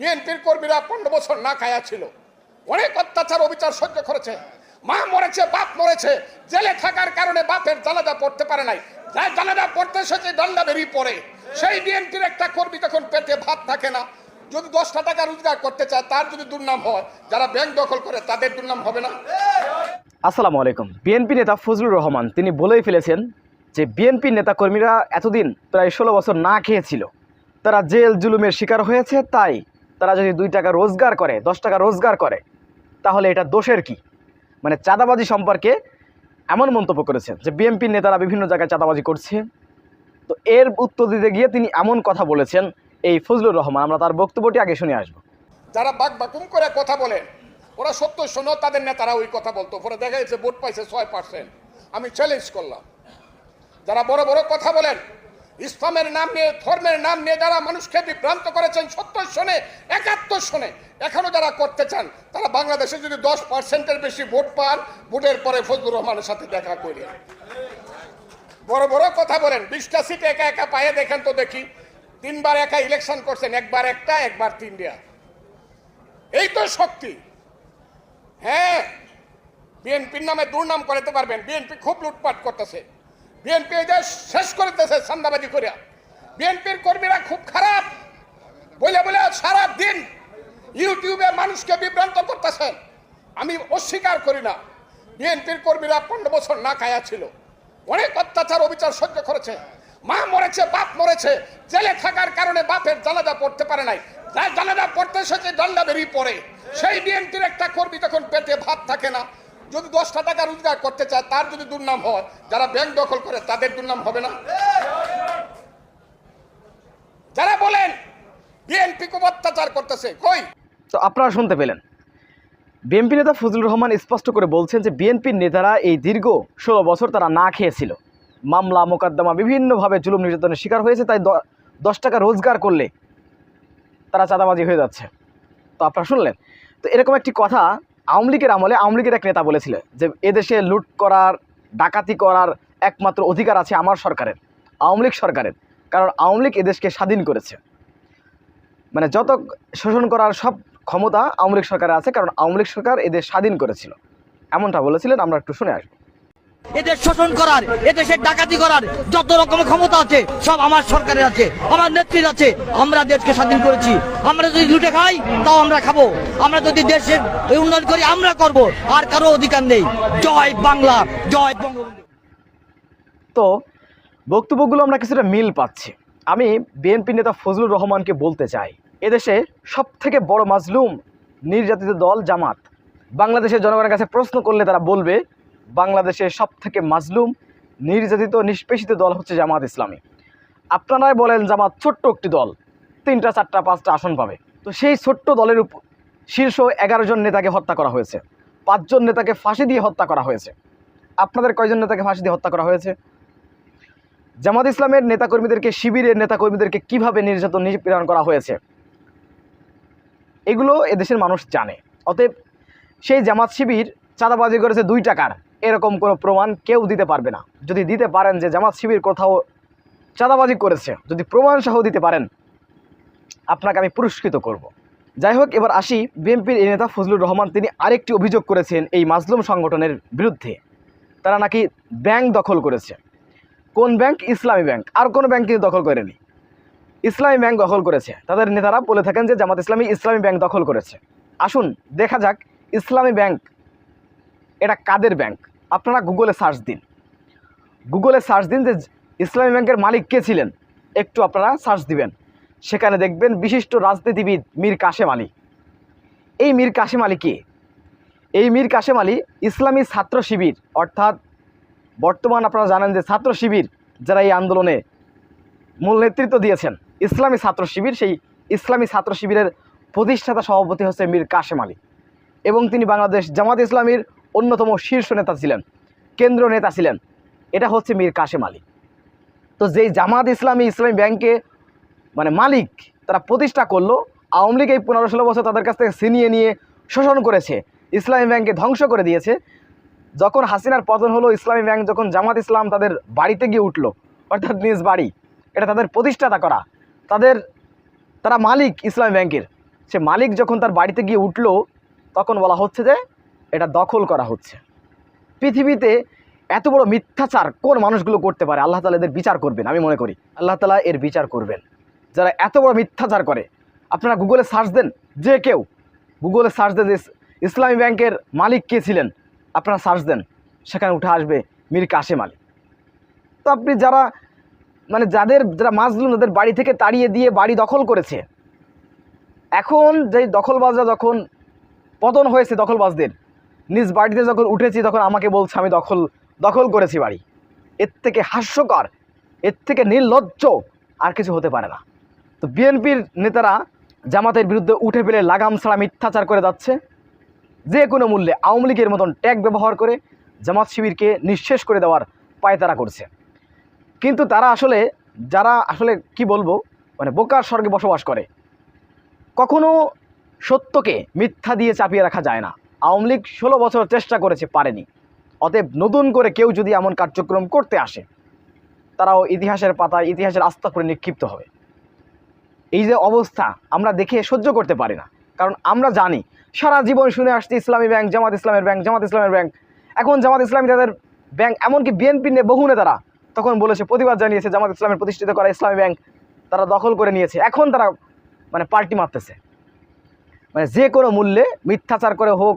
বিএনপির কর্মীরা 15 বছর না খায়া ছিল, অনেক অত্যাচার অবিচার সহ্য করেছে, মা মরেছে, বাপ মরেছে, জেলে থাকার কারণে বাপের জানাজা পড়তে পারে নাই, যার জানাজা পড়তে এসেছে ডান্ডা বেরিয়ে পড়ে। সেই বিএনপির একটা কর্মী তখন পেটে ভাত থাকে না, যদি 10টা টাকা রোজগার করতে চায় তার যদি দুর্নাম হয়, যারা ব্যাংক দখল করে তাদের দুর্নাম হবে না? আসসালামু আলাইকুম। বিএনপি নেতা ফজলুর রহমান তিনি বলেই ফেলেছেন যে বিএনপির নেতাকর্মীরা এতদিন প্রায় 16 বছর না খেয়েছিল, তারা জেল জুলুমের শিকার হয়েছে, তাই তারা যদি 2 টাকা রোজগার করে, 10 টাকা রোজগার করে, তাহলে এটা দোষের কি? মানে চাঁদাবাজি সম্পর্কে এমন মন্তব্য করেছেন যে বিএনপির নেতারা বিভিন্ন জায়গায় চাঁদাবাজি করছে। তো এর উত্তর দিতে গিয়ে তিনি এমন কথা বলেছেন এই ফজলুর রহমান। আমরা তার বক্তব্যটি আগে শুনে আসবো। যারা বাকবাকুম করে কথা বলেন, ওরা সত্য শোনো, তাদের নেতারা ওই কথা বলতো, পরে দেখা যাচ্ছে ভোট পাইছে 6%। আমি চ্যালেঞ্জ করলাম, যারা বড় বড় কথা বলেন, ইসলামের নাম নিয়ে, ধর্মের নাম নিয়ে যারা মানুষকে বিভ্রান্ত করেছেন 70 সনে, 71 সনে, এখনো যারা করতে চান, তারা বাংলাদেশে যদি 10%-এর বেশি ভোট পান, ভোটের পরে ফজলুর রহমানের সাথে দেখা করে। বড় বড় কথা বলেন, 20টা সিট একা একা পায়ে দেখেন তো দেখি। 3বার একা ইলেকশন করছেন, একবার একটা, একবার 3টা। এই তো শক্তি। হ্যাঁ, বিএনপির নামে দুর্নাম করাতে পারবেন। বিএনপি খুব লুটপাট করতেছে, বিএনপি এই দেশ শেষ করতেছে চাঁদাবাজি করে। বিএনপির কর্মীরা খুব খারাপ বলে বলে সারা দিন ইউটিউবে মানুষকে বিভ্রান্ত করতেছেন। আমি অস্বীকার করি না, বিএনপির কর্মীরা 15 বছর না খায়া ছিল, অনেক অত্যাচার অবিচার সহ্য করেছে, মা মরেছে, বাপ মরেছে, জেলে থাকার কারণে বাপের জানাজা পড়তে পারে নাই, যার জানাজা পড়তে এসেছে ডান্ডা বেরিয়ে পড়ে। সেই বিএনপির একটা কর্মী তখন পেটে ভাত থাকে না, যদি 10টা টাকা রোজগার করতে চায় তার যদি দুর্নাম হয়, যারা ব্যাংক দখল করে তাদের দুর্নাম হবে না? যারা বলেন বিএনপি খুব অত্যাচার করতেছে, কই? তো আপনারা শুনতে পেলেন, বিএনপি নেতা ফজলুর রহমান স্পষ্ট করে বলছেন যে বিএনপির নেতারা এই দীর্ঘ 16 বছর তারা না খেয়েছিল, মামলা মোকদ্দমা বিভিন্নভাবে জুলুম নির্যাতনের শিকার হয়েছে, তাই 10 টাকা রোজগার করলে তারা চাঁদাবাজি হয়ে যাচ্ছে। তো আপনারা শুনলেন। তো এরকম একটি কথা আওয়ামী লীগের আমলে আওয়ামী লীগের এক নেতা বলেছিল যে এদেশে লুট করার, ডাকাতি করার একমাত্র অধিকার আছে আমার সরকারের, আওয়ামী লীগ সরকারের, কারণ আওয়ামী লীগ এদেশকে স্বাধীন করেছে। মানে যত শোষণ করার সব ক্ষমতা আওয়ামী লীগ সরকারে আছে, কারণ আওয়ামী লীগ সরকার এদের স্বাধীন করেছিল, এমনটা বলেছিলেন। আমরা একটু শুনে আসবো। এদের শোষণ করার, এদেশের ডাকাতি করার যত রকম ক্ষমতা আছে সব আমার সরকারের আছে, আমার নেত্রীর আছে। আমরা দেশকে স্বাধীন করেছি, আমরা যদি লুটে খাই তাও আমরা খাবো, আমরা যদি দেশের উন্নয়ন করি আমরা করব, আর কারো অধিকার নেই। জয় বাংলা, জয় বঙ্গবন্ধু। তো বক্তব্যগুলো আমরা কিছুটা মিল পাচ্ছি। আমি বিএনপি নেতা ফজলুর রহমানকে বলতে চাই, এদেশে সবথেকে বড় মাজলুম নির্যাতিত দল জামাত। বাংলাদেশের জনগণের কাছে প্রশ্ন করলে তারা বলবে বাংলাদেশের সবথেকে মাজলুম নির্যাতিত নিষ্পেষিত দল হচ্ছে জামাত ইসলামী। আপনারাই বলেন জামাত ছোট্ট একটি দল, 3টা 4টা 5টা আসন পাবে। তো সেই ছোট্ট দলের উপর শীর্ষ 11 জন নেতাকে হত্যা করা হয়েছে, 5 জন নেতাকে ফাঁসি দিয়ে হত্যা করা হয়েছে। আপনাদের কয়জন নেতাকে ফাঁসি দিয়ে হত্যা করা হয়েছে? জামাত ইসলামের নেতাকর্মীদেরকে, শিবিরের নেতাকর্মীদেরকে কিভাবে নির্যাতন নিপীড়ন করা হয়েছে এগুলো এদেশের মানুষ জানে। অতএব সেই জামাত শিবির চাঁদাবাজি করেছে 2 টাকার, এরকম কোনো প্রমাণ কেউ দিতে পারবে না। যদি দিতে পারেন যে জামাত শিবির কোথাও চাঁদাবাজি করেছে, যদি প্রমাণ সহ দিতে পারেন, আপনাকে আমি পুরস্কৃত করব। যাই হোক, এবার আসি বিএনপির এই নেতা ফজলুর রহমান। তিনি আরেকটি অভিযোগ করেছেন এই মাজলুম সংগঠনের বিরুদ্ধে। তারা নাকি ব্যাংক দখল করেছে। কোন ব্যাংক? ইসলামী ব্যাংক। আর কোনো ব্যাংক কিন্তু দখল করেনি, ইসলামী ব্যাংক দখল করেছে। তাদের নেতারা বলে থাকেন যে জামাত ইসলামী ব্যাংক দখল করেছে। আসুন দেখা যাক ইসলামী ব্যাংক এটা কাদের ব্যাংক। আপনারা গুগলে সার্চ দিন, যে ইসলামী ব্যাংকের মালিক কে ছিলেন, একটু আপনারা সার্চ দিবেন, সেখানে দেখবেন বিশিষ্ট রাজনীতিবিদ মীর কাশেম আলী। এই মীর কাশেম আলী কে? এই মীর কাশেম আলী ইসলামী ছাত্র শিবির, অর্থাৎ বর্তমান আপনারা জানেন যে ছাত্র শিবির যারা এই আন্দোলনে মূল নেতৃত্ব দিয়েছেন, ইসলামী ছাত্র শিবির, সেই ইসলামী ছাত্র শিবিরের প্রতিষ্ঠাতা সভাপতি হচ্ছে মীর কাশেম আলী, এবং তিনি বাংলাদেশ জামাত ইসলামীর অন্যতম শীর্ষ নেতা ছিলেন, কেন্দ্রীয় নেতা ছিলেন। এটা হচ্ছে মীর কাশেম আলী। তো যেই জামাত ইসলামী ব্যাংকে মানে মালিক, তারা প্রতিষ্ঠা করলো, আওয়ামী লীগ এই 15-16 বছর তাদের কাছ থেকে ছিনিয়ে নিয়ে শোষণ করেছে, ইসলামী ব্যাংকে ধ্বংস করে দিয়েছে। যখন হাসিনার পতন হলো, ইসলামী ব্যাংক যখন জামাত ইসলাম তাদের বাড়িতে গিয়ে উঠলো, অর্থাৎ নিজ বাড়ি, এটা তাদের প্রতিষ্ঠাতা করা, তারা মালিক ইসলামী ব্যাংকের, সে মালিক যখন তার বাড়িতে গিয়ে উঠলো তখন বলা হচ্ছে যে এটা দখল করা হচ্ছে। পৃথিবীতে এত বড় মিথ্যাচার কোন মানুষগুলো করতে পারে? আল্লাহ তাআলা এদের বিচার করবেন, আমি মনে করি আল্লাহ তাআলা এর বিচার করবেন। যারা এত বড় মিথ্যাচার করে, আপনারা গুগলে সার্চ দেন, যে কেউ গুগলে সার্চ দেন যে ইসলামী ব্যাংকের মালিক কে ছিলেন, আপনারা সার্চ দেন, সেখানে উঠে আসবে মীর কাসেম আলী। তো আপনি যারা যারা মাজলুম, তাদের বাড়ি থেকে তাড়িয়ে দিয়ে বাড়ি দখল করেছে, এখন যে দখলবাজরা যখন পতন হয়েছে, দখলবাজদের নিজ বাড়িতে যখন উঠেছি তখন আমাকে বলছে আমি দখল করেছি বাড়ি। এর থেকে হাস্যকর, এর থেকে নির্লজ্জ আর কিছু হতে পারে না। তো বিএনপির নেতারা জামাতের বিরুদ্ধে উঠে পেলে লাগাম ছাড়া মিথ্যাচার করে যাচ্ছে, যে কোনো মূল্যে আওয়ামী লীগের মতন ট্যাগ ব্যবহার করে জামাত শিবিরকে নিঃশেষ করে দেওয়ার পায়তারা করছে। কিন্তু তারা যারা কি বলবো, বোকার স্বর্গে বসবাস করে, কখনো সত্যকে মিথ্যা দিয়ে চাপিয়ে রাখা যায় না। আওয়ামী লীগ 16 বছর চেষ্টা করেছে, পারেনি। অতএব নতুন করে কেউ যদি এমন কার্যক্রম করতে আসে, তারাও ইতিহাসের পাতায় ইতিহাসের আস্থা করে নিক্ষিপ্ত হবে। এই যে অবস্থা আমরা দেখে সহ্য করতে পারি না, কারণ আমরা জানি সারা জীবন শুনে আসছি ইসলামী ব্যাংক, জামাত ইসলামের ব্যাংক, জামাত ইসলামের ব্যাংক। এখন জামাত ইসলামী তাদের ব্যাংক, এমনকি বিএনপি নিয়ে বহু নেতারা তখন বলেছে, প্রতিবাদ জানিয়েছে জামাত ইসলামের প্রতিষ্ঠিত করা ইসলামী ব্যাংক তারা দখল করে নিয়েছে। এখন তারা পাল্টি মারতেছে, যে কোনো মূল্যে মিথ্যাচার করে হোক,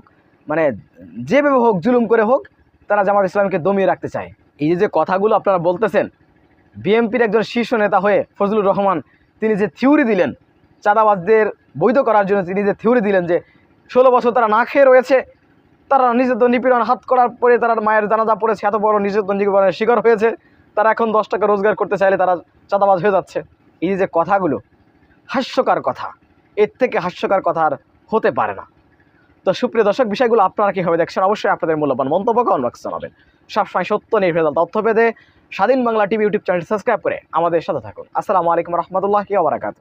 যেভাবে হোক, জুলুম করে হোক, তারা জামাত ইসলামকে দমিয়ে রাখতে চায়। এই যে কথাগুলো আপনারা বলতেছেন, বিএনপির একজন শীর্ষ নেতা হয়ে ফজলুর রহমান তিনি যে থিওরি দিলেন চাঁদাবাজদের বৈধ করার জন্য, তিনি যে থিওরি দিলেন যে 16 বছর তারা না খেয়ে রয়েছে, তারা নির্যাতন নিপীড়ন হাত করার পরে তারা মায়ের জানাজা পড়েছে, এত বড় নির্যাতন নিপীড়নের শিকার হয়েছে, তারা এখন 10 টাকা রোজগার করতে চাইলে তারা চাঁদাবাজ হয়ে যাচ্ছে। এই যে কথাগুলো হাস্যকর কথা, এর থেকে হাস্যকর কথা আর হতে পারে না। তো সুপ্রিয় দর্শক, বিষয়গুলো আপনারা কীভাবে দেখছেন অবশ্যই আপনাদের মূল্যবান মন্তব্য কমেন্ট বক্সে জানাবেন। সবসময় সত্য নির্ভেজাল তথ্য পেতে স্বাধীন Bangla TV YouTube channel subscribe করে আমাদের সাথে থাকুন। আসসালামু আলাইকুম রহমতুল্লাহি ওয়া বারাকাতুহু।